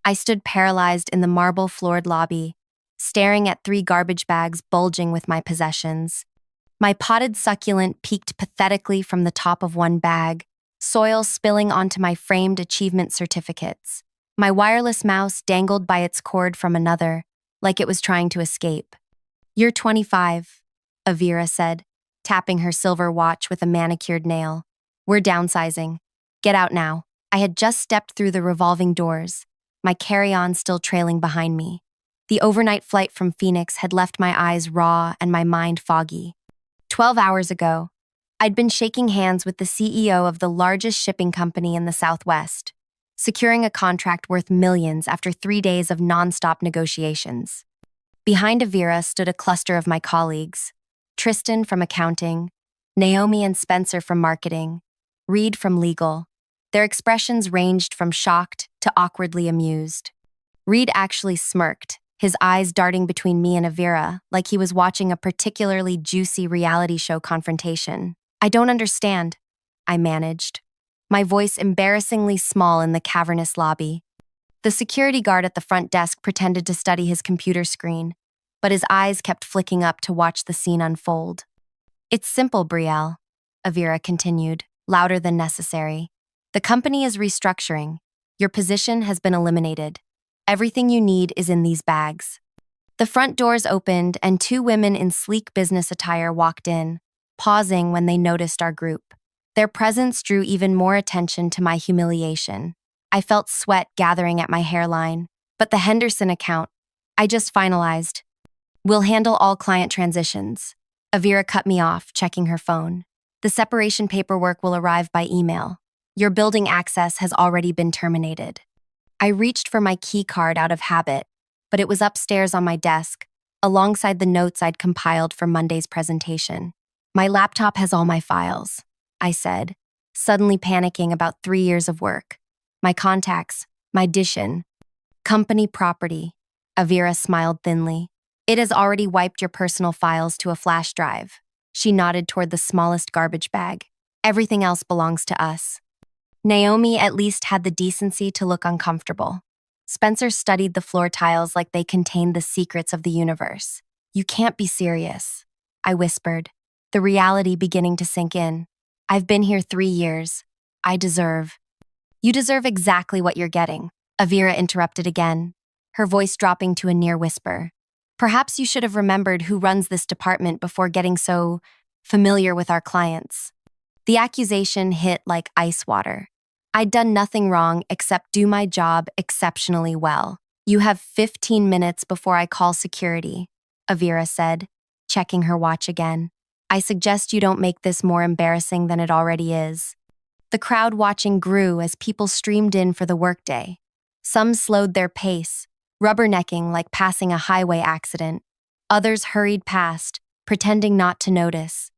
I stood paralyzed in the marble-floored lobby, staring at 3 garbage bags bulging with my possessions. My potted succulent peeked pathetically from the top of one bag, soil spilling onto my framed achievement certificates. My wireless mouse dangled by its cord from another, like it was trying to escape. "You're 25, Avira said, tapping her silver watch with a manicured nail. "We're downsizing. Get out now." I had just stepped through the revolving doors, my carry-on still trailing behind me. The overnight flight from Phoenix had left my eyes raw and my mind foggy. 12 hours ago, I'd been shaking hands with the CEO of the largest shipping company in the Southwest, securing a contract worth millions after 3 days of nonstop negotiations. Behind Avira stood a cluster of my colleagues: Tristan from accounting, Naomi and Spencer from marketing, Reed from legal. Their expressions ranged from shocked to awkwardly amused. Reed actually smirked, his eyes darting between me and Avira like he was watching a particularly juicy reality show confrontation. "I don't understand," I managed, my voice embarrassingly small in the cavernous lobby. The security guard at the front desk pretended to study his computer screen, but his eyes kept flicking up to watch the scene unfold. "It's simple, Brielle," Avira continued, louder than necessary. "The company is restructuring. Your position has been eliminated. Everything you need is in these bags." The front doors opened and 2 women in sleek business attire walked in, pausing when they noticed our group. Their presence drew even more attention to my humiliation. I felt sweat gathering at my hairline, but the Henderson account, I just finalized. "We'll handle all client transitions." Avira cut me off, checking her phone. "The separation paperwork will arrive by email. Your building access has already been terminated." I reached for my key card out of habit, but it was upstairs on my desk, alongside the notes I'd compiled for Monday's presentation. "My laptop has all my files," I said, suddenly panicking about 3 years of work. "My contacts, my addition." "Company property," Avira smiled thinly. "It has already wiped your personal files to a flash drive." She nodded toward the smallest garbage bag. "Everything else belongs to us." Naomi at least had the decency to look uncomfortable. Spencer studied the floor tiles like they contained the secrets of the universe. "You can't be serious," I whispered, the reality beginning to sink in. "I've been here 3 years. I deserve." "You deserve exactly what you're getting," Avira interrupted again, her voice dropping to a near whisper. "Perhaps you should have remembered who runs this department before getting so familiar with our clients." The accusation hit like ice water. I'd done nothing wrong except do my job exceptionally well. "You have 15 minutes before I call security," Avira said, checking her watch again. "I suggest you don't make this more embarrassing than it already is." The crowd watching grew as people streamed in for the workday. Some slowed their pace, rubbernecking like passing a highway accident. Others hurried past, pretending not to notice.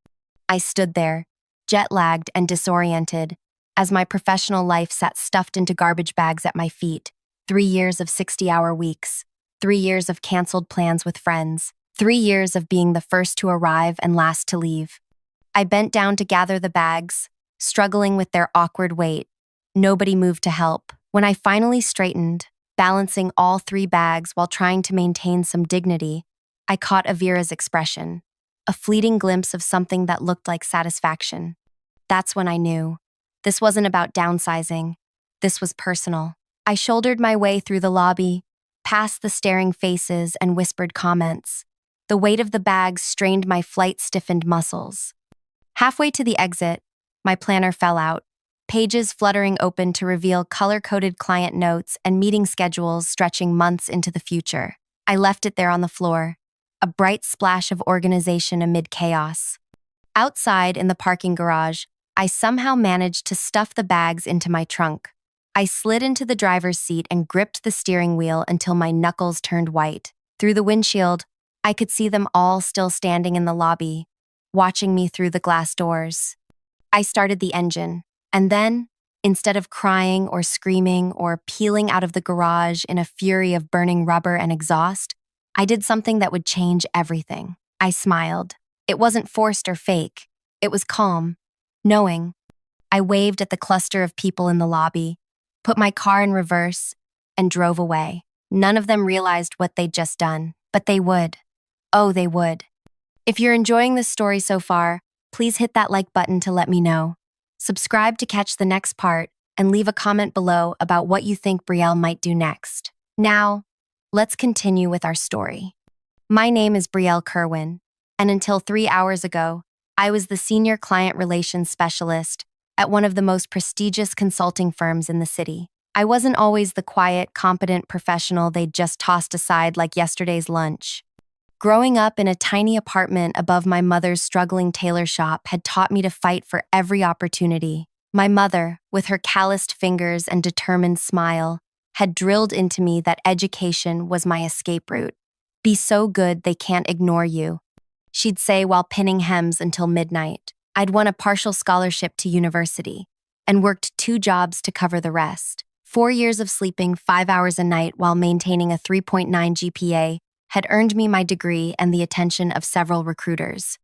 I stood there, jet-lagged and disoriented, as my professional life sat stuffed into garbage bags at my feet. 3 years of 60-hour weeks, 3 years of canceled plans with friends, 3 years of being the first to arrive and last to leave. I bent down to gather the bags, struggling with their awkward weight. Nobody moved to help. When I finally straightened, balancing all 3 bags while trying to maintain some dignity, I caught Avira's expression, a fleeting glimpse of something that looked like satisfaction. That's when I knew. This wasn't about downsizing. This was personal. I shouldered my way through the lobby, past the staring faces and whispered comments. The weight of the bags strained my flight-stiffened muscles. Halfway to the exit, my planner fell out, pages fluttering open to reveal color-coded client notes and meeting schedules stretching months into the future. I left it there on the floor, a bright splash of organization amid chaos. Outside in the parking garage, I somehow managed to stuff the bags into my trunk. I slid into the driver's seat and gripped the steering wheel until my knuckles turned white. Through the windshield, I could see them all still standing in the lobby, watching me through the glass doors. I started the engine, and then, instead of crying or screaming or peeling out of the garage in a fury of burning rubber and exhaust, I did something that would change everything. I smiled. It wasn't forced or fake. It was calm, knowing. I waved at the cluster of people in the lobby, put my car in reverse, and drove away. None of them realized what they'd just done, but they would. Oh, they would. If you're enjoying this story so far, please hit that like button to let me know. Subscribe to catch the next part and leave a comment below about what you think Brielle might do next. Now, let's continue with our story. My name is Brielle Kerwin, and until 3 hours ago, I was the senior client relations specialist at one of the most prestigious consulting firms in the city. I wasn't always the quiet, competent professional they'd just tossed aside like yesterday's lunch. Growing up in a tiny apartment above my mother's struggling tailor shop had taught me to fight for every opportunity. My mother, with her calloused fingers and determined smile, had drilled into me that education was my escape route. Be so good they can't ignore you, she'd say while pinning hems until midnight. I'd won a partial scholarship to university and worked 2 jobs to cover the rest. 4 years of sleeping 5 hours a night while maintaining a 3.9 GPA had earned me my degree and the attention of several recruiters.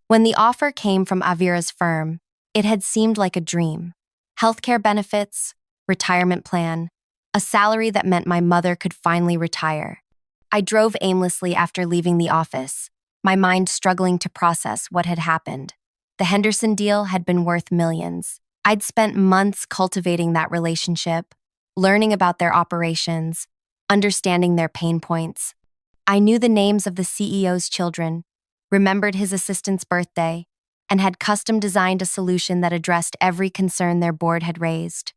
When the offer came from Avira's firm, it had seemed like a dream. Healthcare benefits, retirement plan, a salary that meant my mother could finally retire. I drove aimlessly after leaving the office, my mind struggling to process what had happened. The Henderson deal had been worth millions. I'd spent months cultivating that relationship, learning about their operations, understanding their pain points. I knew the names of the CEO's children, remembered his assistant's birthday, and had custom designed a solution that addressed every concern their board had raised.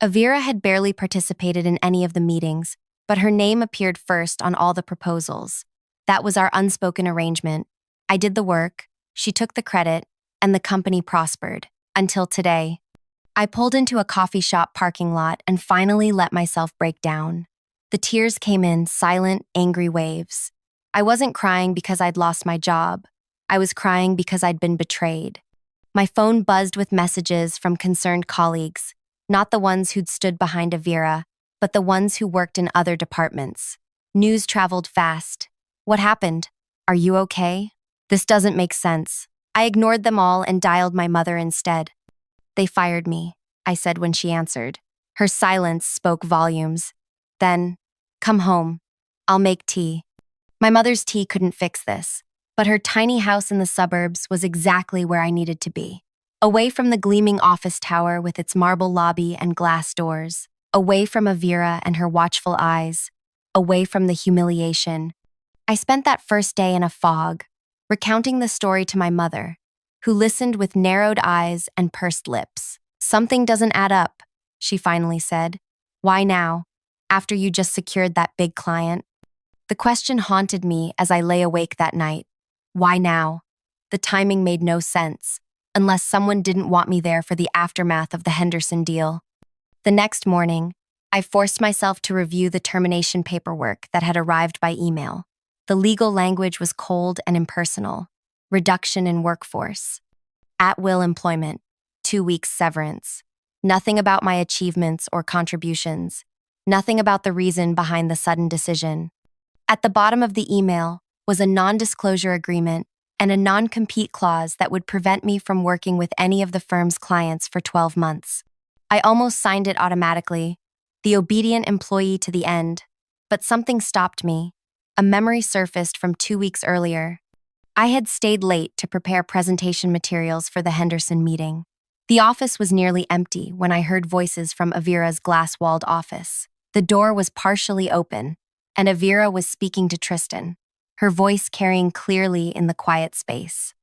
Avira had barely participated in any of the meetings, but her name appeared first on all the proposals. That was our unspoken arrangement. I did the work, she took the credit, and the company prospered. Until today. I pulled into a coffee shop parking lot and finally let myself break down. The tears came in silent, angry waves. I wasn't crying because I'd lost my job. I was crying because I'd been betrayed. My phone buzzed with messages from concerned colleagues, not the ones who'd stood behind Avira, but the ones who worked in other departments. News traveled fast. What happened? Are you okay? This doesn't make sense. I ignored them all and dialed my mother instead. They fired me, I said when she answered. Her silence spoke volumes. Then, come home. I'll make tea. My mother's tea couldn't fix this, but her tiny house in the suburbs was exactly where I needed to be. Away from the gleaming office tower with its marble lobby and glass doors. Away from Avira and her watchful eyes. Away from the humiliation. I spent that first day in a fog, recounting the story to my mother, who listened with narrowed eyes and pursed lips. Something doesn't add up, she finally said. Why now, after you just secured that big client? The question haunted me as I lay awake that night. Why now? The timing made no sense, unless someone didn't want me there for the aftermath of the Henderson deal. The next morning, I forced myself to review the termination paperwork that had arrived by email. The legal language was cold and impersonal. Reduction in workforce. At-will employment. 2 weeks severance. Nothing about my achievements or contributions. Nothing about the reason behind the sudden decision. At the bottom of the email was a non-disclosure agreement and a non-compete clause that would prevent me from working with any of the firm's clients for 12 months. I almost signed it automatically, the obedient employee to the end, but something stopped me. A memory surfaced from 2 weeks earlier. I had stayed late to prepare presentation materials for the Henderson meeting. The office was nearly empty when I heard voices from Avira's glass-walled office. The door was partially open, and Avira was speaking to Tristan, her voice carrying clearly in the quiet space.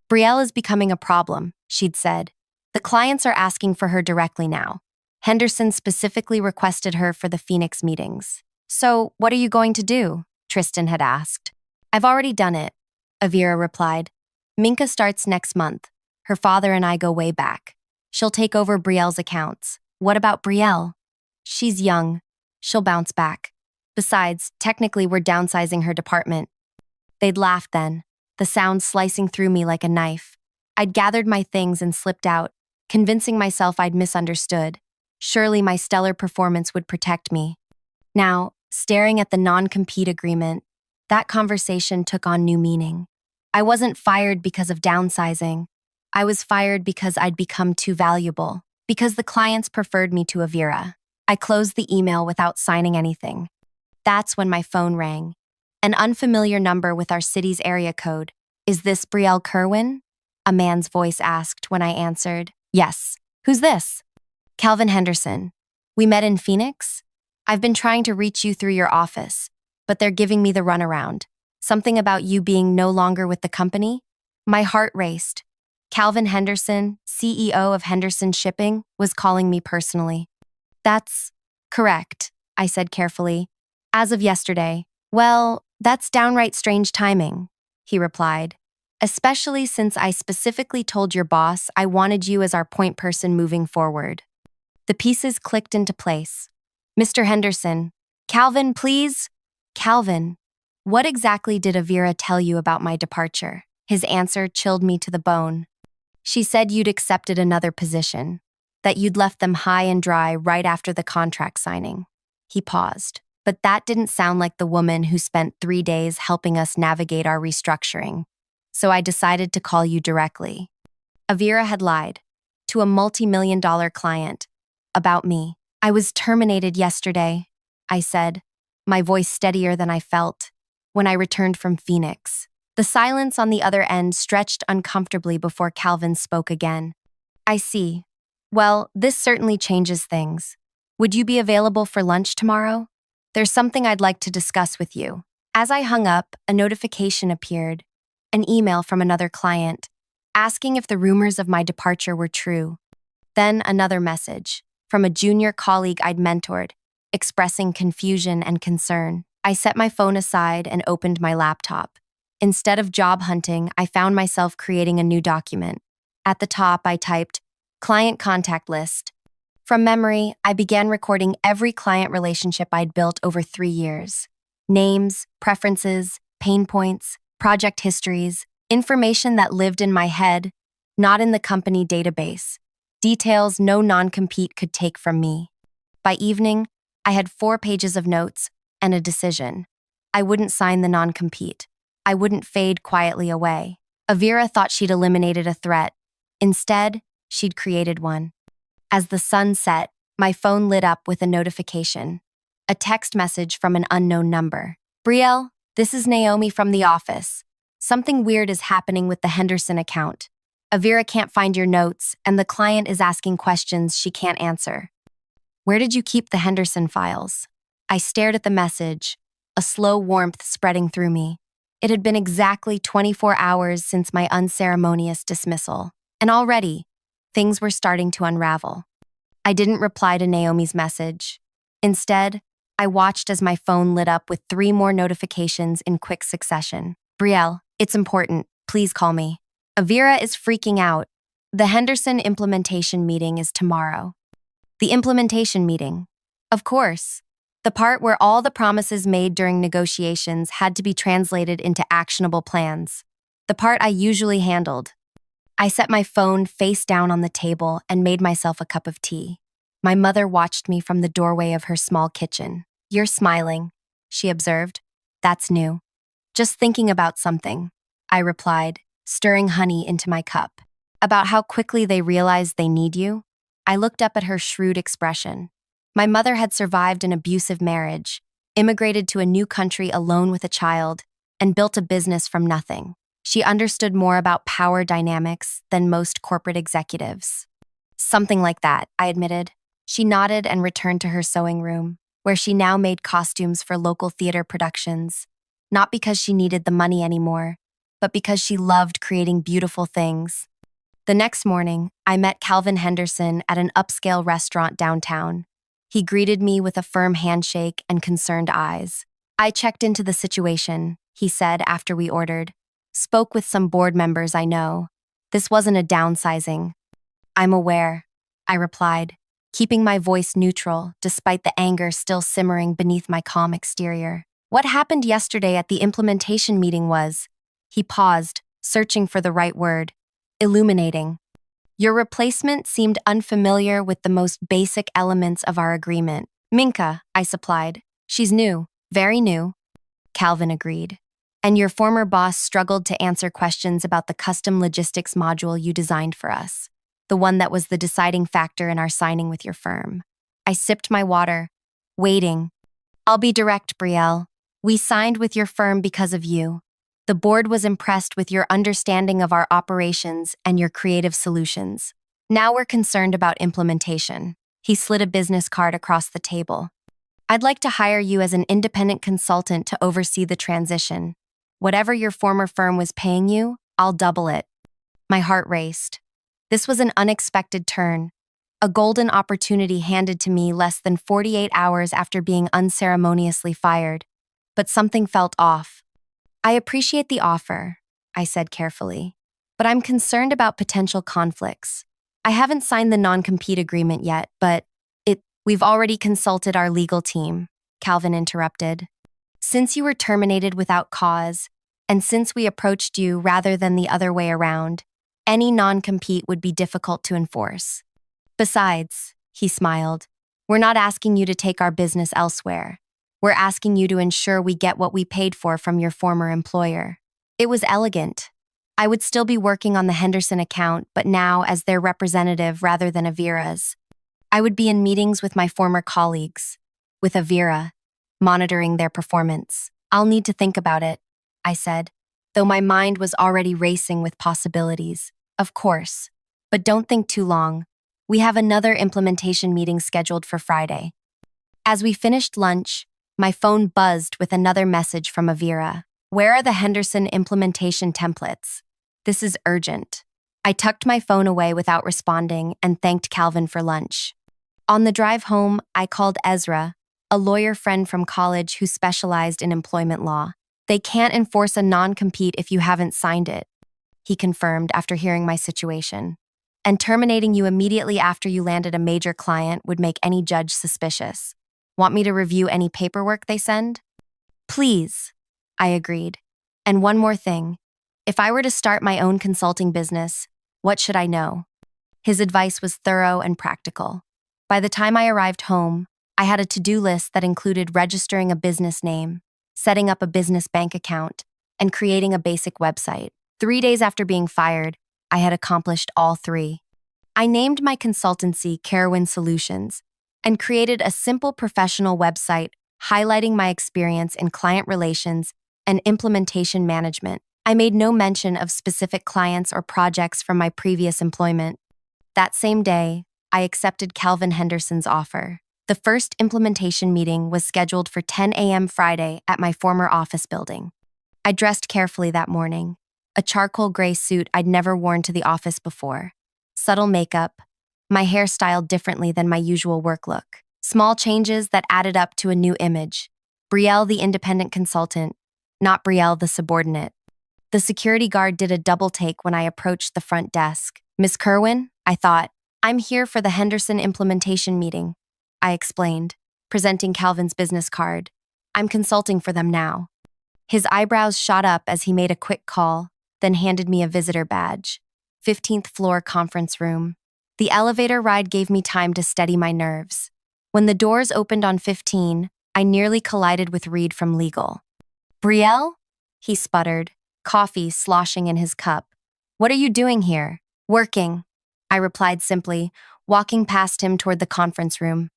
Brielle is becoming a problem, she'd said. The clients are asking for her directly now. Henderson specifically requested her for the Phoenix meetings. So, what are you going to do? Tristan had asked. I've already done it, Avira replied. Minka starts next month. Her father and I go way back. She'll take over Brielle's accounts. What about Brielle? She's young. She'll bounce back. Besides, technically we're downsizing her department. They'd laughed then, the sound slicing through me like a knife. I'd gathered my things and slipped out, convincing myself I'd misunderstood. Surely my stellar performance would protect me. Now, staring at the non-compete agreement, that conversation took on new meaning. I wasn't fired because of downsizing. I was fired because I'd become too valuable, because the clients preferred me to Avira. I closed the email without signing anything. That's when my phone rang. An unfamiliar number with our city's area code. Is this Brielle Kerwin? A man's voice asked when I answered. Yes. Who's this? Calvin Henderson. We met in Phoenix? I've been trying to reach you through your office, but they're giving me the runaround. Something about you being no longer with the company? My heart raced. Calvin Henderson, CEO of Henderson Shipping, was calling me personally. That's correct, I said carefully. As of yesterday. Well, that's downright strange timing, he replied. Especially since I specifically told your boss I wanted you as our point person moving forward. The pieces clicked into place. Mr. Henderson, Calvin, please. Calvin, what exactly did Avira tell you about my departure? His answer chilled me to the bone. She said you'd accepted another position, that you'd left them high and dry right after the contract signing. He paused, but that didn't sound like the woman who spent 3 days helping us navigate our restructuring. So I decided to call you directly. Avira had lied to a multi-million-dollar client about me. I was terminated yesterday, I said, my voice steadier than I felt, when I returned from Phoenix. The silence on the other end stretched uncomfortably before Calvin spoke again. I see. Well, this certainly changes things. Would you be available for lunch tomorrow? There's something I'd like to discuss with you. As I hung up, a notification appeared, an email from another client, asking if the rumors of my departure were true. Then another message, from a junior colleague I'd mentored, expressing confusion and concern. I set my phone aside and opened my laptop. Instead of job hunting, I found myself creating a new document. At the top, I typed, Client Contact List. From memory, I began recording every client relationship I'd built over 3 years. Names, preferences, pain points, project histories, information that lived in my head, not in the company database. Details no non-compete could take from me. By evening, I had 4 pages of notes and a decision. I wouldn't sign the non-compete. I wouldn't fade quietly away. Avira thought she'd eliminated a threat. Instead, she'd created one. As the sun set, my phone lit up with a notification. A text message from an unknown number. Brielle, this is Naomi from the office. Something weird is happening with the Henderson account. Avira can't find your notes, and the client is asking questions she can't answer. Where did you keep the Henderson files? I stared at the message, a slow warmth spreading through me. It had been exactly 24 hours since my unceremonious dismissal, and already, things were starting to unravel. I didn't reply to Naomi's message. Instead, I watched as my phone lit up with 3 more notifications in quick succession. Brielle, it's important. Please call me. Avira is freaking out. The Henderson implementation meeting is tomorrow. The implementation meeting. Of course. The part where all the promises made during negotiations had to be translated into actionable plans. The part I usually handled. I set my phone face down on the table and made myself a cup of tea. My mother watched me from the doorway of her small kitchen. You're smiling, she observed. That's new. Just thinking about something, I replied, stirring honey into my cup. About how quickly they realize they need you? I looked up at her shrewd expression. My mother had survived an abusive marriage, immigrated to a new country alone with a child, and built a business from nothing. She understood more about power dynamics than most corporate executives. Something like that, I admitted. She nodded and returned to her sewing room, where she now made costumes for local theater productions, not because she needed the money anymore, but because she loved creating beautiful things. The next morning, I met Calvin Henderson at an upscale restaurant downtown. He greeted me with a firm handshake and concerned eyes. I checked into the situation, he said after we ordered. Spoke with some board members I know. This wasn't a downsizing. I'm aware, I replied, keeping my voice neutral despite the anger still simmering beneath my calm exterior. What happened yesterday at the implementation meeting was, he paused, searching for the right word, illuminating. Your replacement seemed unfamiliar with the most basic elements of our agreement. Minka, I supplied. She's new, very new. Calvin agreed. And your former boss struggled to answer questions about the custom logistics module you designed for us, the one that was the deciding factor in our signing with your firm. I sipped my water, waiting. I'll be direct, Brielle. We signed with your firm because of you. The board was impressed with your understanding of our operations and your creative solutions. Now we're concerned about implementation. He slid a business card across the table. I'd like to hire you as an independent consultant to oversee the transition. Whatever your former firm was paying you, I'll double it. My heart raced. This was an unexpected turn, a golden opportunity handed to me less than 48 hours after being unceremoniously fired. But something felt off. I appreciate the offer, I said carefully, but I'm concerned about potential conflicts. I haven't signed the non-compete agreement yet, but we've already consulted our legal team, Calvin interrupted. Since you were terminated without cause, and since we approached you rather than the other way around, any non-compete would be difficult to enforce. Besides, he smiled, we're not asking you to take our business elsewhere. We're asking you to ensure we get what we paid for from your former employer. It was elegant. I would still be working on the Henderson account, but now as their representative rather than Avira's. I would be in meetings with my former colleagues, with Avira, monitoring their performance. I'll need to think about it, I said, though my mind was already racing with possibilities. Of course, but don't think too long. We have another implementation meeting scheduled for Friday. As we finished lunch, my phone buzzed with another message from Avira. Where are the Henderson implementation templates? This is urgent. I tucked my phone away without responding and thanked Calvin for lunch. On the drive home, I called Ezra, a lawyer friend from college who specialized in employment law. They can't enforce a non-compete if you haven't signed it, he confirmed after hearing my situation. And terminating you immediately after you landed a major client would make any judge suspicious. Want me to review any paperwork they send? Please, I agreed. And one more thing. If I were to start my own consulting business, what should I know? His advice was thorough and practical. By the time I arrived home, I had a to-do list that included registering a business name, setting up a business bank account, and creating a basic website. 3 days after being fired, I had accomplished all three. I named my consultancy Carowin Solutions and created a simple professional website highlighting my experience in client relations and implementation management. I made no mention of specific clients or projects from my previous employment. That same day, I accepted Calvin Henderson's offer. The first implementation meeting was scheduled for 10 a.m. Friday at my former office building. I dressed carefully that morning, a charcoal gray suit I'd never worn to the office before, subtle makeup, my hair styled differently than my usual work look, small changes that added up to a new image. Brielle the independent consultant, not Brielle the subordinate. The security guard did a double take when I approached the front desk. Miss Kerwin, I thought, I'm here for the Henderson implementation meeting, I explained, presenting Calvin's business card. I'm consulting for them now. His eyebrows shot up as he made a quick call, then handed me a visitor badge. 15th floor conference room. The elevator ride gave me time to steady my nerves. When the doors opened on 15, I nearly collided with Reed from legal. Brielle? He sputtered, coffee sloshing in his cup. What are you doing here? Working, I replied simply, walking past him toward the conference room.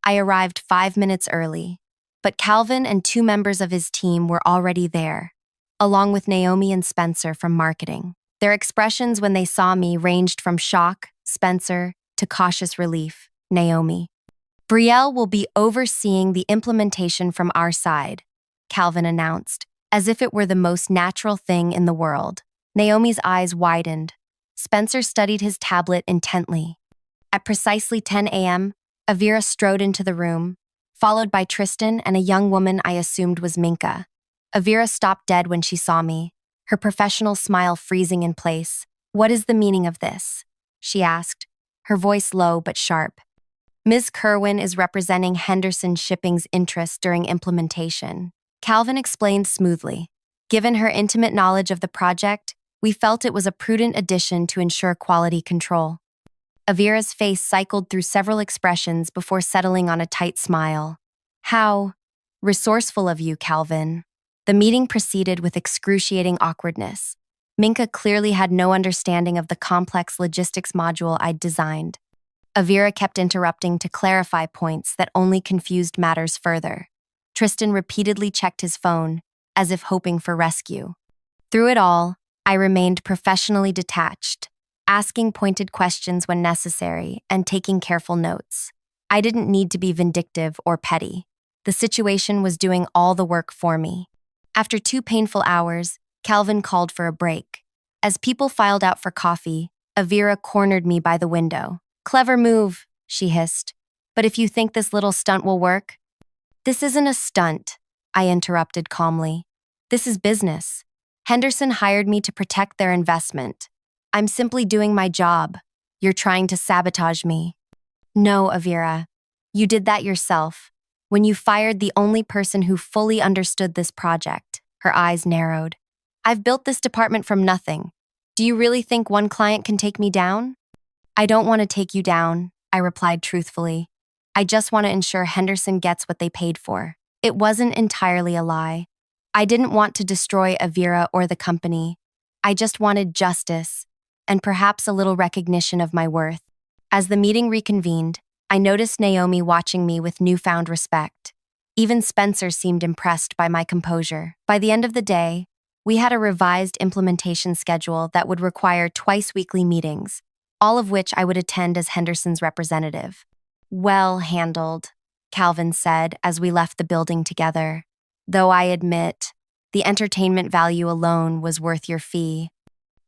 I arrived 5 minutes early, but Calvin and 2 members of his team were already there, along with Naomi and Spencer from marketing. Their expressions when they saw me ranged from shock, Spencer, to cautious relief, Naomi. Brielle will be overseeing the implementation from our side, Calvin announced, as if it were the most natural thing in the world. Naomi's eyes widened. Spencer studied his tablet intently. At precisely 10 a.m., Avira strode into the room, followed by Tristan and a young woman I assumed was Minka. Avira stopped dead when she saw me, her professional smile freezing in place. What is the meaning of this? She asked, her voice low but sharp. Ms. Kerwin is representing Henderson Shipping's interests during implementation. Calvin explained smoothly. Given her intimate knowledge of the project, we felt it was a prudent addition to ensure quality control. Avira's face cycled through several expressions before settling on a tight smile. How resourceful of you, Calvin. The meeting proceeded with excruciating awkwardness. Minka clearly had no understanding of the complex logistics module I'd designed. Avira kept interrupting to clarify points that only confused matters further. Tristan repeatedly checked his phone, as if hoping for rescue. Through it all, I remained professionally detached, asking pointed questions when necessary and taking careful notes. I didn't need to be vindictive or petty. The situation was doing all the work for me. After 2 painful hours, Calvin called for a break. As people filed out for coffee, Avira cornered me by the window. "Clever move," she hissed. "But if you think this little stunt will work—" "This isn't a stunt," I interrupted calmly. "This is business. Henderson hired me to protect their investment. I'm simply doing my job. You're trying to sabotage me." "No, Avira. You did that yourself. When you fired the only person who fully understood this project." Her eyes narrowed. "I've built this department from nothing. Do you really think one client can take me down?" "I don't want to take you down," I replied truthfully. "I just want to ensure Henderson gets what they paid for." It wasn't entirely a lie. I didn't want to destroy Avira or the company. I just wanted justice, and perhaps a little recognition of my worth. As the meeting reconvened, I noticed Naomi watching me with newfound respect. Even Spencer seemed impressed by my composure. By the end of the day, we had a revised implementation schedule that would require twice-weekly meetings, all of which I would attend as Henderson's representative. "Well handled," Calvin said as we left the building together. "Though I admit, the entertainment value alone was worth your fee."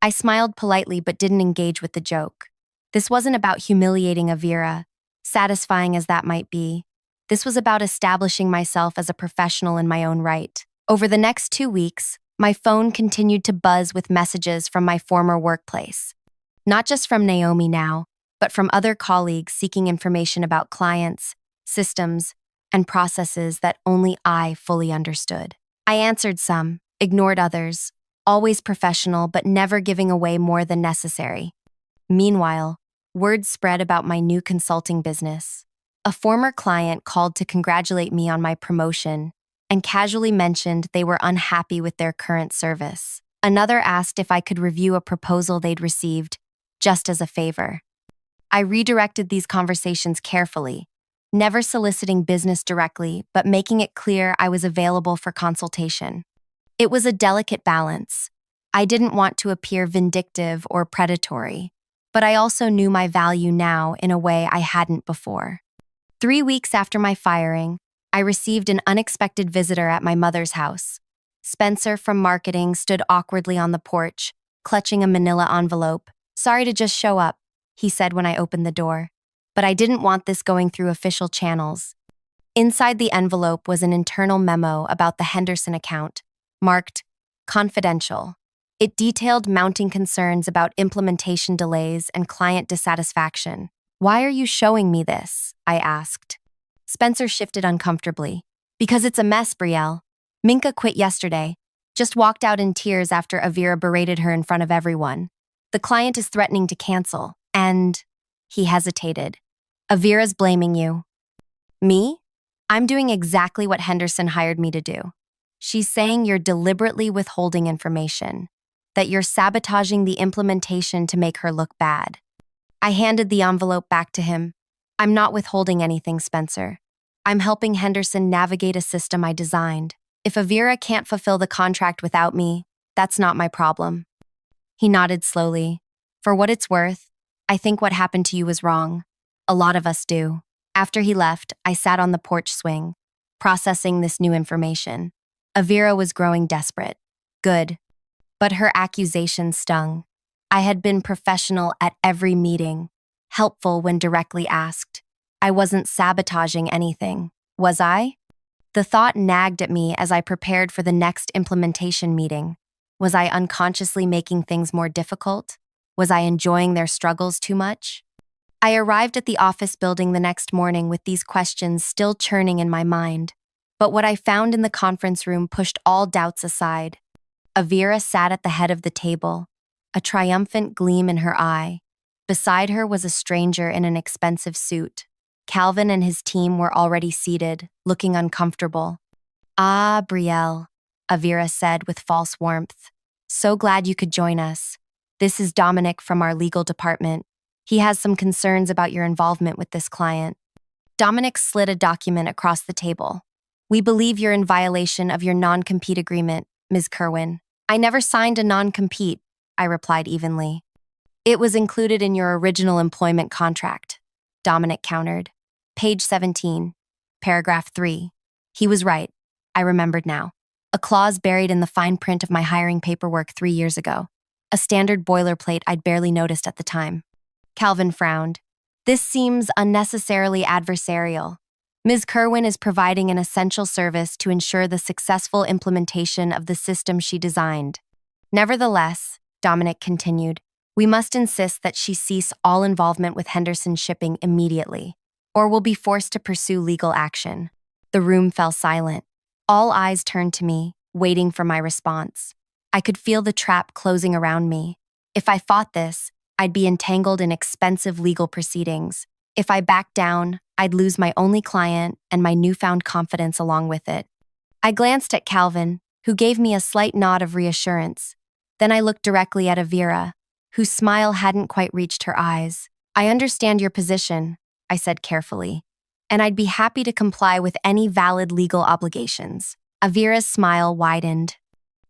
I smiled politely but didn't engage with the joke. This wasn't about humiliating Avira, satisfying as that might be. This was about establishing myself as a professional in my own right. Over the next 2 weeks, my phone continued to buzz with messages from my former workplace. Not just from Naomi now, but from other colleagues seeking information about clients, systems, and processes that only I fully understood. I answered some, ignored others, always professional but never giving away more than necessary. Meanwhile, word spread about my new consulting business. A former client called to congratulate me on my promotion and casually mentioned they were unhappy with their current service. Another asked if I could review a proposal they'd received, just as a favor. I redirected these conversations carefully, never soliciting business directly, but making it clear I was available for consultation. It was a delicate balance. I didn't want to appear vindictive or predatory, but I also knew my value now in a way I hadn't before. 3 weeks after my firing, I received an unexpected visitor at my mother's house. Spencer from marketing stood awkwardly on the porch, clutching a manila envelope. "Sorry to just show up," he said when I opened the door. But I didn't want this going through official channels. Inside the envelope was an internal memo about the Henderson account, marked confidential. It detailed mounting concerns about implementation delays and client dissatisfaction. "Why are you showing me this?" I asked. Spencer shifted uncomfortably. "Because it's a mess, Brielle. Minka quit yesterday, just walked out in tears after Avira berated her in front of everyone. The client is threatening to cancel, and—" He hesitated. "Avira's blaming you." "Me? I'm doing exactly what Henderson hired me to do. She's saying you're deliberately withholding information, that you're sabotaging the implementation to make her look bad." I handed the envelope back to him. "I'm not withholding anything, Spencer. I'm helping Henderson navigate a system I designed. If Avira can't fulfill the contract without me, that's not my problem." He nodded slowly. "For what it's worth, I think what happened to you was wrong. A lot of us do." After he left, I sat on the porch swing, processing this new information. Avira was growing desperate. Good. But her accusations stung. I had been professional at every meeting, helpful when directly asked. I wasn't sabotaging anything, was I? The thought nagged at me as I prepared for the next implementation meeting. Was I unconsciously making things more difficult? Was I enjoying their struggles too much? I arrived at the office building the next morning with these questions still churning in my mind. But what I found in the conference room pushed all doubts aside. Avira sat at the head of the table, a triumphant gleam in her eye. Beside her was a stranger in an expensive suit. Calvin and his team were already seated, looking uncomfortable. "Ah, Brielle," Avira said with false warmth. "So glad you could join us. This is Dominic from our legal department. He has some concerns about your involvement with this client. Dominic slid a document across the table. We believe you're in violation of your non-compete agreement, Ms. Kerwin. I never signed a non-compete, I replied evenly. It was included in your original employment contract, Dominic countered. Page 17, paragraph 3. He was right. I remembered now. A clause buried in the fine print of my hiring paperwork 3 years ago. A standard boilerplate I'd barely noticed at the time. Calvin frowned. This seems unnecessarily adversarial. Ms. Kerwin is providing an essential service to ensure the successful implementation of the system she designed. Nevertheless, Dominic continued, we must insist that she cease all involvement with Henderson Shipping immediately, or will be forced to pursue legal action. The room fell silent. All eyes turned to me, waiting for my response. I could feel the trap closing around me. If I fought this, I'd be entangled in expensive legal proceedings. If I backed down, I'd lose my only client and my newfound confidence along with it. I glanced at Calvin, who gave me a slight nod of reassurance. Then I looked directly at Avira, whose smile hadn't quite reached her eyes. I understand your position, I said carefully, and I'd be happy to comply with any valid legal obligations. Avira's smile widened.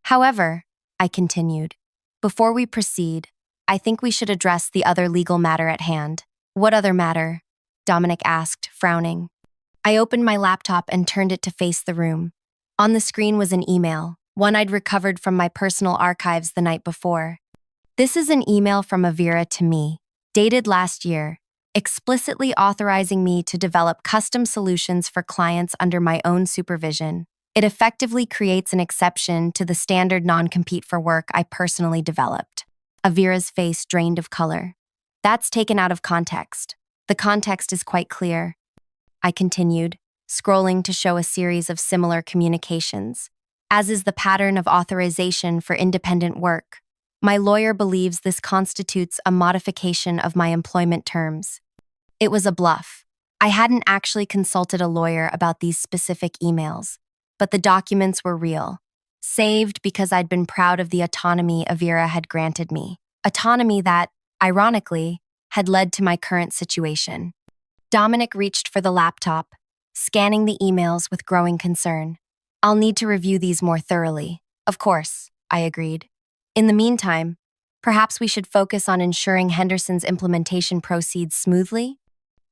However, I continued, before we proceed, I think we should address the other legal matter at hand. What other matter? Dominic asked, frowning. I opened my laptop and turned it to face the room. On the screen was an email, one I'd recovered from my personal archives the night before. This is an email from Avira to me, dated last year, explicitly authorizing me to develop custom solutions for clients under my own supervision. It effectively creates an exception to the standard non-compete for work I personally developed. Avira's face drained of color. That's taken out of context. The context is quite clear. I continued, scrolling to show a series of similar communications. As is the pattern of authorization for independent work, my lawyer believes this constitutes a modification of my employment terms. It was a bluff. I hadn't actually consulted a lawyer about these specific emails, but the documents were real, saved because I'd been proud of the autonomy Avira had granted me, autonomy that, ironically, had led to my current situation. Dominic reached for the laptop, scanning the emails with growing concern. I'll need to review these more thoroughly. Of course, I agreed. In the meantime, perhaps we should focus on ensuring Henderson's implementation proceeds smoothly?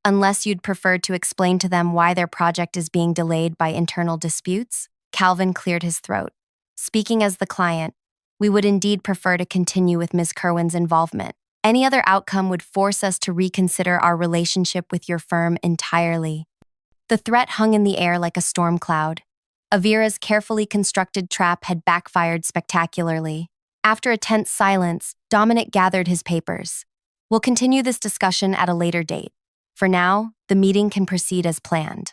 Unless you'd prefer to explain to them why their project is being delayed by internal disputes? Calvin cleared his throat. Speaking as the client, we would indeed prefer to continue with Ms. Kerwin's involvement. Any other outcome would force us to reconsider our relationship with your firm entirely. The threat hung in the air like a storm cloud. Avira's carefully constructed trap had backfired spectacularly. After a tense silence, Dominic gathered his papers. We'll continue this discussion at a later date. For now, the meeting can proceed as planned.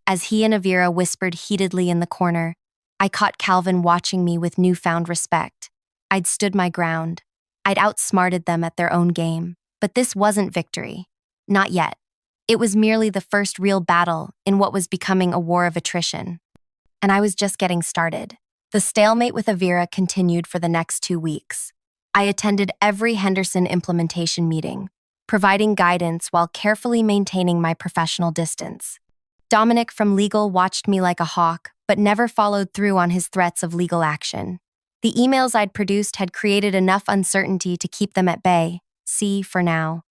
As he and Avira whispered heatedly in the corner, I caught Calvin watching me with newfound respect. I'd stood my ground. I'd outsmarted them at their own game. But this wasn't victory. Not yet. It was merely the first real battle in what was becoming a war of attrition. And I was just getting started. The stalemate with Avira continued for the next 2 weeks. I attended every Henderson implementation meeting, providing guidance while carefully maintaining my professional distance. Dominic from legal watched me like a hawk, but never followed through on his threats of legal action. The emails I'd produced had created enough uncertainty to keep them at bay. See for now.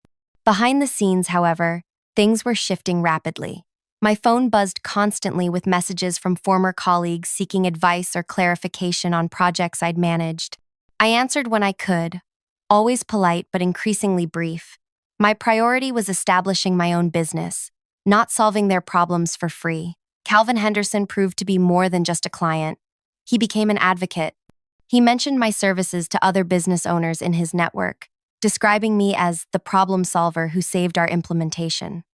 Behind the scenes, however, things were shifting rapidly. My phone buzzed constantly with messages from former colleagues seeking advice or clarification on projects I'd managed. I answered when I could, always polite but increasingly brief. My priority was establishing my own business, not solving their problems for free. Calvin Henderson proved to be more than just a client. He became an advocate. He mentioned my services to other business owners in his network, describing me as the problem solver who saved our implementation.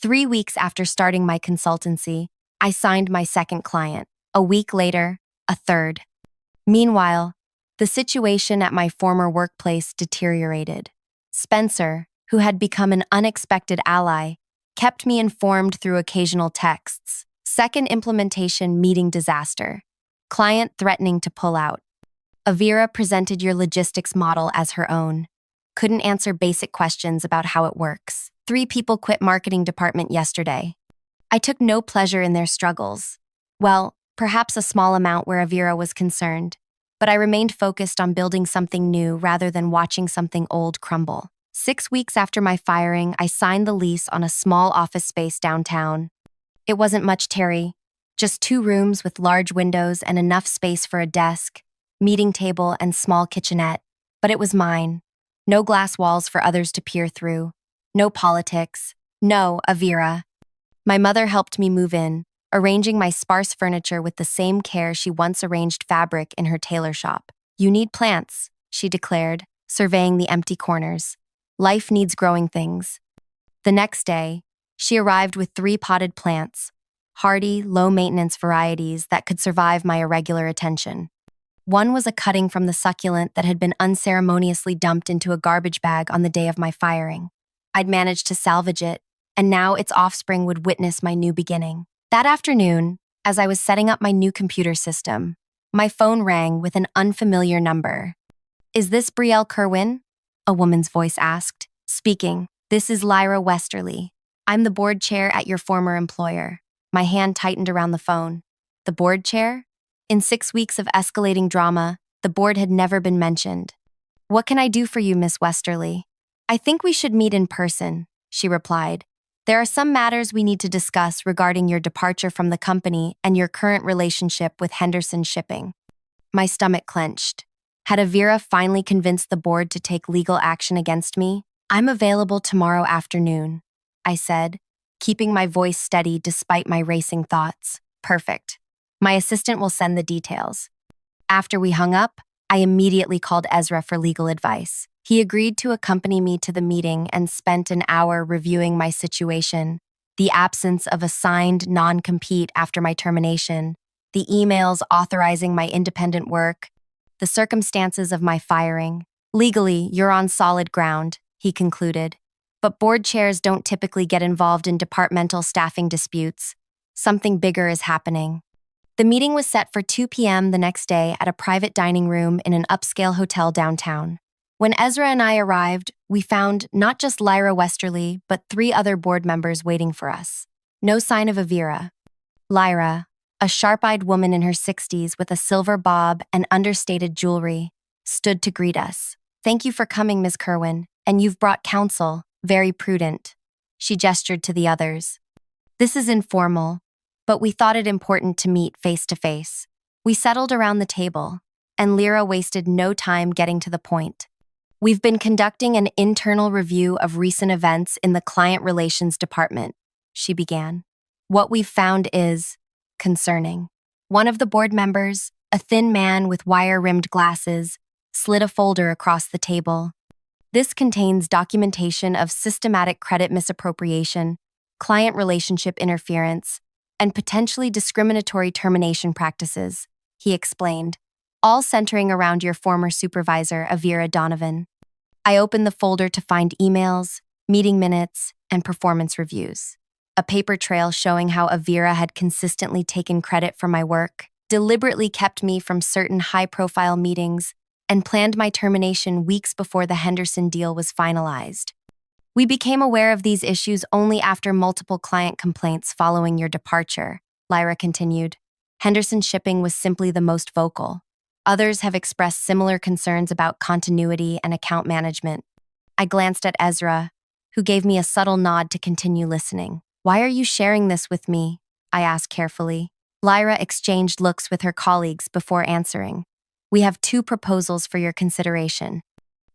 3 weeks after starting my consultancy, I signed my second client. A week later, a third. Meanwhile, the situation at my former workplace deteriorated. Spencer, who had become an unexpected ally, kept me informed through occasional texts. Second implementation meeting disaster. Client threatening to pull out. Avira presented your logistics model as her own. couldn't answer basic questions about how it works. 3 people quit marketing department yesterday. I took no pleasure in their struggles. Well, perhaps a small amount where Avira was concerned, but I remained focused on building something new rather than watching something old crumble. 6 weeks after my firing, I signed the lease on a small office space downtown. It wasn't much, Terry. Just 2 rooms with large windows and enough space for a desk, meeting table, and small kitchenette. But it was mine. No glass walls for others to peer through. No politics. No Avira. My mother helped me move in, arranging my sparse furniture with the same care she once arranged fabric in her tailor shop. "You need plants," she declared, surveying the empty corners. "Life needs growing things." The next day, she arrived with 3 potted plants, hardy, low-maintenance varieties that could survive my irregular attention. One was a cutting from the succulent that had been unceremoniously dumped into a garbage bag on the day of my firing. I'd managed to salvage it, and now its offspring would witness my new beginning. That afternoon, as I was setting up my new computer system, my phone rang with an unfamiliar number. "Is this Brielle Kerwin?" a woman's voice asked. "Speaking. This is Lyra Westerly. I'm the board chair at your former employer." My hand tightened around the phone. The board chair? In 6 weeks of escalating drama, the board had never been mentioned. "What can I do for you, Miss Westerly?" "I think we should meet in person," she replied. "There are some matters we need to discuss regarding your departure from the company and your current relationship with Henderson Shipping." My stomach clenched. Had Avira finally convinced the board to take legal action against me? "I'm available tomorrow afternoon," I said, keeping my voice steady despite my racing thoughts. "Perfect. My assistant will send the details." After we hung up, I immediately called Ezra for legal advice. He agreed to accompany me to the meeting and spent an hour reviewing my situation, the absence of a signed non-compete after my termination, the emails authorizing my independent work, the circumstances of my firing. "Legally, you're on solid ground," he concluded. "But board chairs don't typically get involved in departmental staffing disputes. Something bigger is happening." The meeting was set for 2 p.m. the next day at a private dining room in an upscale hotel downtown. When Ezra and I arrived, we found not just Lyra Westerly, but 3 other board members waiting for us. No sign of Avira. Lyra, a sharp-eyed woman in her 60s with a silver bob and understated jewelry, stood to greet us. "Thank you for coming, Ms. Kerwin, and you've brought counsel. Very prudent." She gestured to the others. "This is informal, but we thought it important to meet face-to-face." We settled around the table, and Lyra wasted no time getting to the point. "We've been conducting an internal review of recent events in the client relations department," she began. "What we've found is concerning." One of the board members, a thin man with wire-rimmed glasses, slid a folder across the table. "This contains documentation of systematic credit misappropriation, client relationship interference, and potentially discriminatory termination practices," he explained, "all centering around your former supervisor, Avira Donovan." I opened the folder to find emails, meeting minutes, and performance reviews. A paper trail showing how Avira had consistently taken credit for my work, deliberately kept me from certain high-profile meetings, and planned my termination weeks before the Henderson deal was finalized. "We became aware of these issues only after multiple client complaints following your departure," Lyra continued. "Henderson Shipping was simply the most vocal. Others have expressed similar concerns about continuity and account management." I glanced at Ezra, who gave me a subtle nod to continue listening. "Why are you sharing this with me?" I asked carefully. Lyra exchanged looks with her colleagues before answering. "We have 2 proposals for your consideration.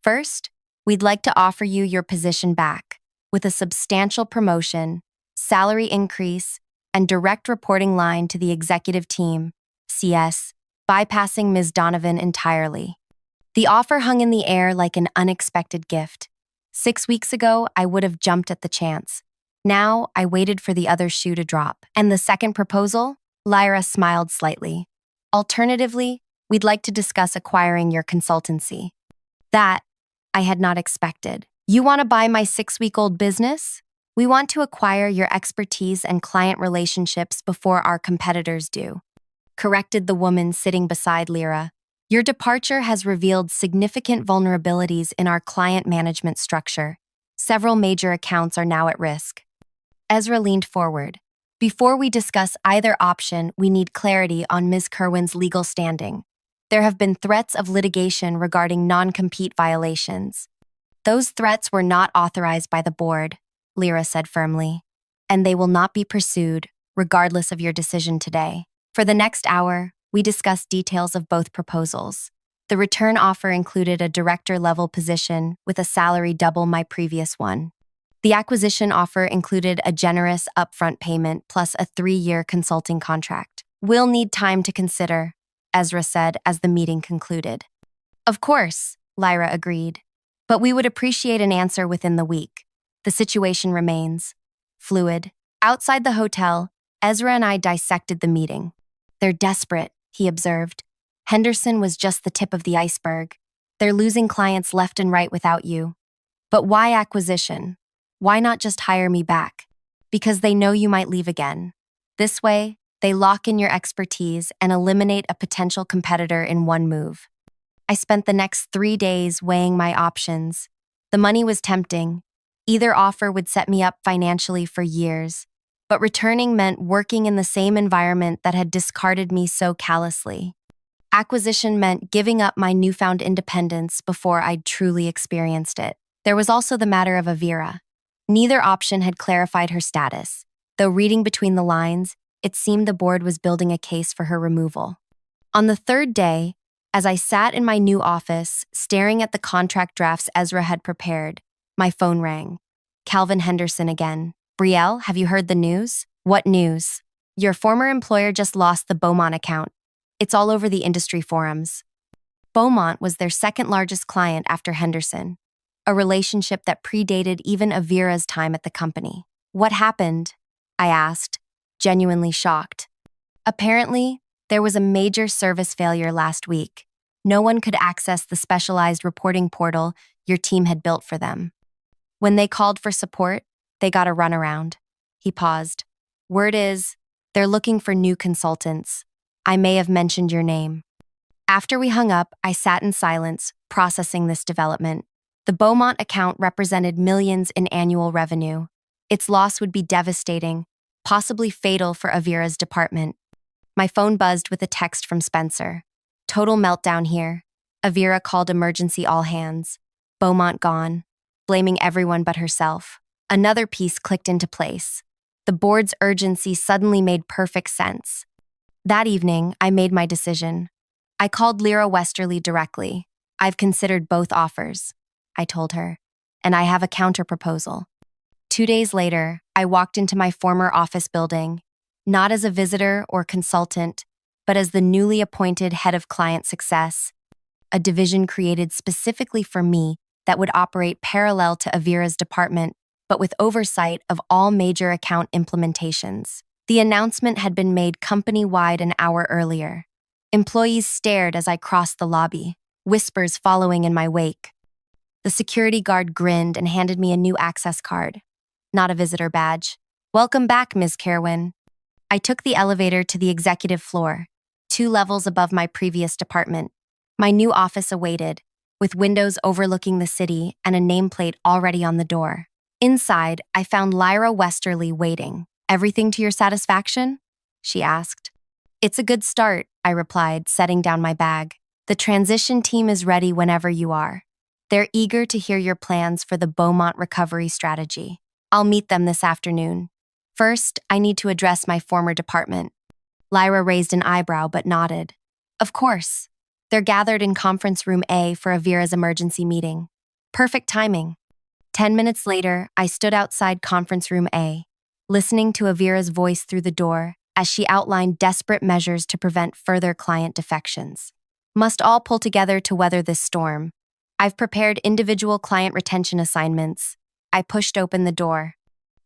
First, we'd like to offer you your position back, with a substantial promotion, salary increase, and direct reporting line to the executive team, CS, bypassing Ms. Donovan entirely." The offer hung in the air like an unexpected gift. 6 weeks ago, I would have jumped at the chance. Now, I waited for the other shoe to drop. "And the second proposal?" Lyra smiled slightly. "Alternatively, we'd like to discuss acquiring your consultancy." That, I had not expected. "You want to buy my 6-week-old business?" "We want to acquire your expertise and client relationships before our competitors do," corrected the woman sitting beside Lyra. Your departure has revealed significant vulnerabilities in our client management structure. Several major accounts are now at risk. Ezra leaned forward. Before we discuss either option, we need clarity on Ms. Kerwin's legal standing. There have been threats of litigation regarding non-compete violations. Those threats were not authorized by the board, Lyra said firmly, and they will not be pursued, regardless of your decision today. For the next hour, we discussed details of both proposals. The return offer included a director-level position with a salary double my previous one. The acquisition offer included a generous upfront payment plus a 3-year consulting contract. We'll need time to consider, Ezra said as the meeting concluded. Of course, Lyra agreed, but we would appreciate an answer within the week. The situation remains fluid. Outside the hotel, Ezra and I dissected the meeting. They're desperate, he observed. Henderson was just the tip of the iceberg. They're losing clients left and right without you. But why acquisition? Why not just hire me back? Because they know you might leave again. This way, they lock in your expertise and eliminate a potential competitor in one move. I spent the next 3 days weighing my options. The money was tempting. Either offer would set me up financially for years, but returning meant working in the same environment that had discarded me so callously. Acquisition meant giving up my newfound independence before I'd truly experienced it. There was also the matter of Avira. Neither option had clarified her status, though reading between the lines, it seemed the board was building a case for her removal. On the 3rd day, as I sat in my new office, staring at the contract drafts Ezra had prepared, my phone rang. Calvin Henderson again. Brielle, have you heard the news? What news? Your former employer just lost the Beaumont account. It's all over the industry forums. Beaumont was their 2nd largest client after Henderson, a relationship that predated even Avira's time at the company. What happened? I asked, genuinely shocked. Apparently, there was a major service failure last week. No one could access the specialized reporting portal your team had built for them. When they called for support, they got a runaround. He paused. Word is, they're looking for new consultants. I may have mentioned your name. After we hung up, I sat in silence, processing this development. The Beaumont account represented millions in annual revenue. Its loss would be devastating, possibly fatal for Avira's department. My phone buzzed with a text from Spencer. Total meltdown here. Avira called emergency all hands. Beaumont gone, blaming everyone but herself. Another piece clicked into place. The board's urgency suddenly made perfect sense. That evening, I made my decision. I called Lyra Westerly directly. I've considered both offers, I told her, and I have a counterproposal. 2 days later, I walked into my former office building, not as a visitor or consultant, but as the newly appointed head of client success, a division created specifically for me that would operate parallel to Avira's department, but with oversight of all major account implementations. The announcement had been made company-wide an hour earlier. Employees stared as I crossed the lobby, whispers following in my wake. The security guard grinned and handed me a new access card, not a visitor badge. Welcome back, Ms. Kerwin. I took the elevator to the executive floor, 2 levels above my previous department. My new office awaited, with windows overlooking the city and a nameplate already on the door. Inside, I found Lyra Westerly waiting. Everything to your satisfaction? She asked. It's a good start, I replied, setting down my bag. The transition team is ready whenever you are. They're eager to hear your plans for the Beaumont recovery strategy. I'll meet them this afternoon. First, I need to address my former department. Lyra raised an eyebrow but nodded. Of course. They're gathered in conference room A for Avira's emergency meeting. Perfect timing. 10 minutes later, I stood outside conference room A, listening to Avira's voice through the door as she outlined desperate measures to prevent further client defections. Must all pull together to weather this storm. I've prepared individual client retention assignments. I pushed open the door.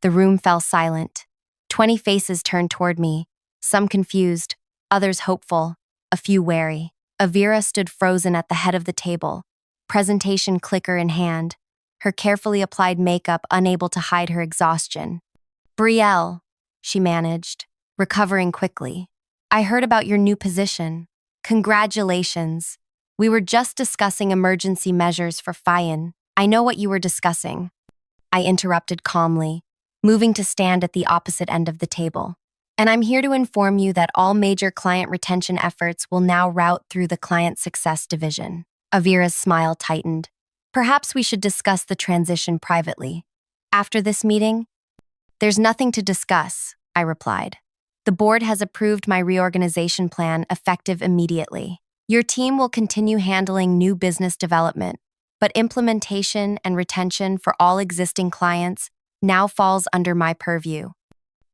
The room fell silent. 20 faces turned toward me, some confused, others hopeful, a few wary. Avira stood frozen at the head of the table, presentation clicker in hand, her carefully applied makeup unable to hide her exhaustion. Brielle, she managed, recovering quickly. I heard about your new position. Congratulations. We were just discussing emergency measures for Fayan. I know what you were discussing. I interrupted calmly, moving to stand at the opposite end of the table. And I'm here to inform you that all major client retention efforts will now route through the Client Success Division. Avira's smile tightened. Perhaps we should discuss the transition privately. After this meeting? There's nothing to discuss, I replied. The board has approved my reorganization plan effective immediately. Your team will continue handling new business development, but implementation and retention for all existing clients now falls under my purview.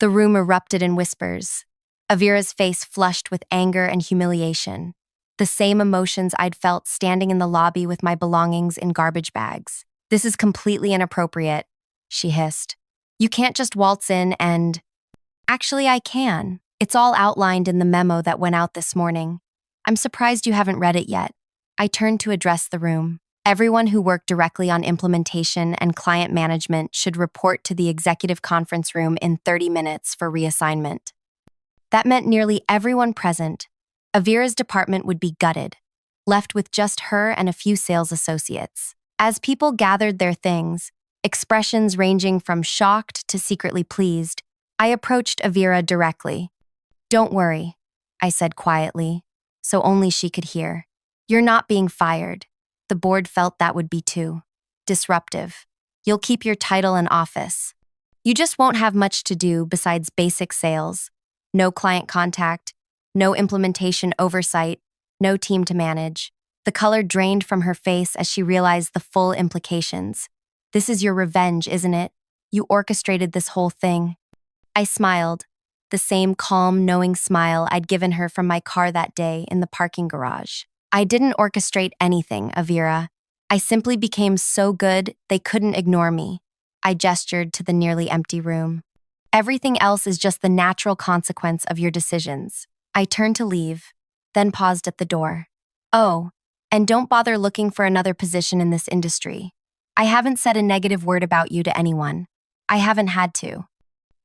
The room erupted in whispers. Avira's face flushed with anger and humiliation, the same emotions I'd felt standing in the lobby with my belongings in garbage bags. This is completely inappropriate, she hissed. You can't just waltz in and… Actually, I can. It's all outlined in the memo that went out this morning. I'm surprised you haven't read it yet. I turned to address the room. Everyone who worked directly on implementation and client management should report to the executive conference room in 30 minutes for reassignment. That meant nearly everyone present. Avira's department would be gutted, left with just her and a few sales associates. As people gathered their things, expressions ranging from shocked to secretly pleased, I approached Avira directly. Don't worry, I said quietly, so only she could hear. You're not being fired. The board felt that would be too disruptive. You'll keep your title and office. You just won't have much to do besides basic sales. No client contact, no implementation oversight, no team to manage. The color drained from her face as she realized the full implications. This is your revenge, isn't it? You orchestrated this whole thing. I smiled, the same calm, knowing smile I'd given her from my car that day in the parking garage. I didn't orchestrate anything, Avira. I simply became so good they couldn't ignore me. I gestured to the nearly empty room. Everything else is just the natural consequence of your decisions. I turned to leave, then paused at the door. Oh, and don't bother looking for another position in this industry. I haven't said a negative word about you to anyone. I haven't had to.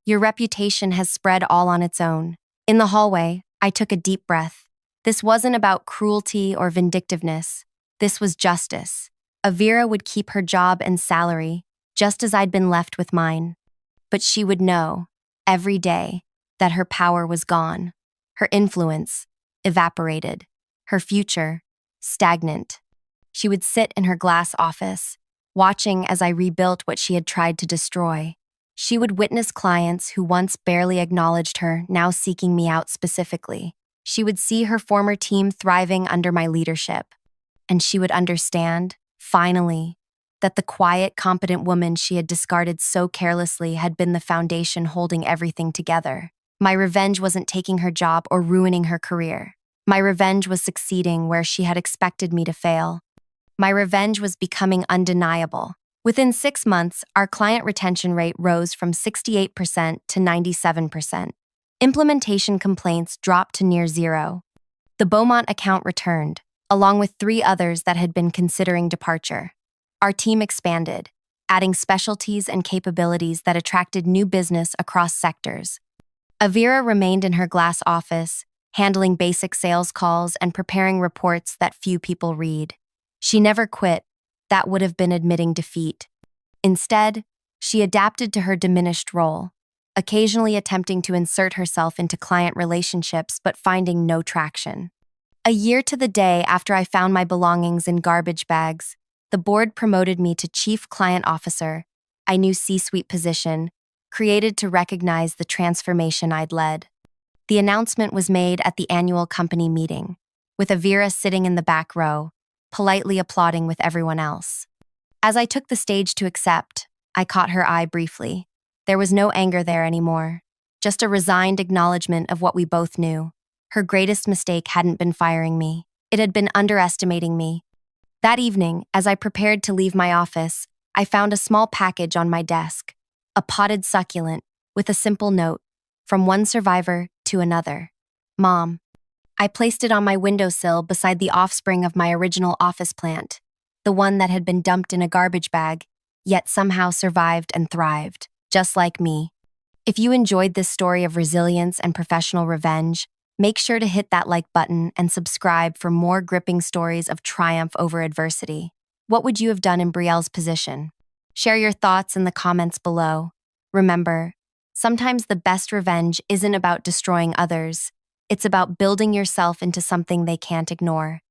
Your reputation has spread all on its own. In the hallway, I took a deep breath. This wasn't about cruelty or vindictiveness. This was justice. Avira would keep her job and salary, just as I'd been left with mine. But she would know, every day, that her power was gone. Her influence, evaporated. Her future, stagnant. She would sit in her glass office, watching as I rebuilt what she had tried to destroy. She would witness clients who once barely acknowledged her now seeking me out specifically. She would see her former team thriving under my leadership. And she would understand, finally, that the quiet, competent woman she had discarded so carelessly had been the foundation holding everything together. My revenge wasn't taking her job or ruining her career. My revenge was succeeding where she had expected me to fail. My revenge was becoming undeniable. Within 6 months, our client retention rate rose from 68% to 97%. Implementation complaints dropped to near zero. The Beaumont account returned, along with 3 others that had been considering departure. Our team expanded, adding specialties and capabilities that attracted new business across sectors. Avira remained in her glass office, handling basic sales calls and preparing reports that few people read. She never quit. That would have been admitting defeat. Instead, she adapted to her diminished role, occasionally attempting to insert herself into client relationships but finding no traction. A year to the day after I found my belongings in garbage bags, the board promoted me to Chief Client Officer, a new C-suite position, created to recognize the transformation I'd led. The announcement was made at the annual company meeting, with Avira sitting in the back row, politely applauding with everyone else. As I took the stage to accept, I caught her eye briefly. There was no anger there anymore, just a resigned acknowledgement of what we both knew. Her greatest mistake hadn't been firing me. It had been underestimating me. That evening, as I prepared to leave my office, I found a small package on my desk, a potted succulent with a simple note, from one survivor to another. Mom. I placed it on my windowsill beside the offspring of my original office plant, the one that had been dumped in a garbage bag, yet somehow survived and thrived, just like me. If you enjoyed this story of resilience and professional revenge, Make sure to hit that like button and subscribe for more gripping stories of triumph over adversity. What would you have done in Brielle's position? Share your thoughts in the comments below. Remember, sometimes the best revenge isn't about destroying others. It's about building yourself into something they can't ignore.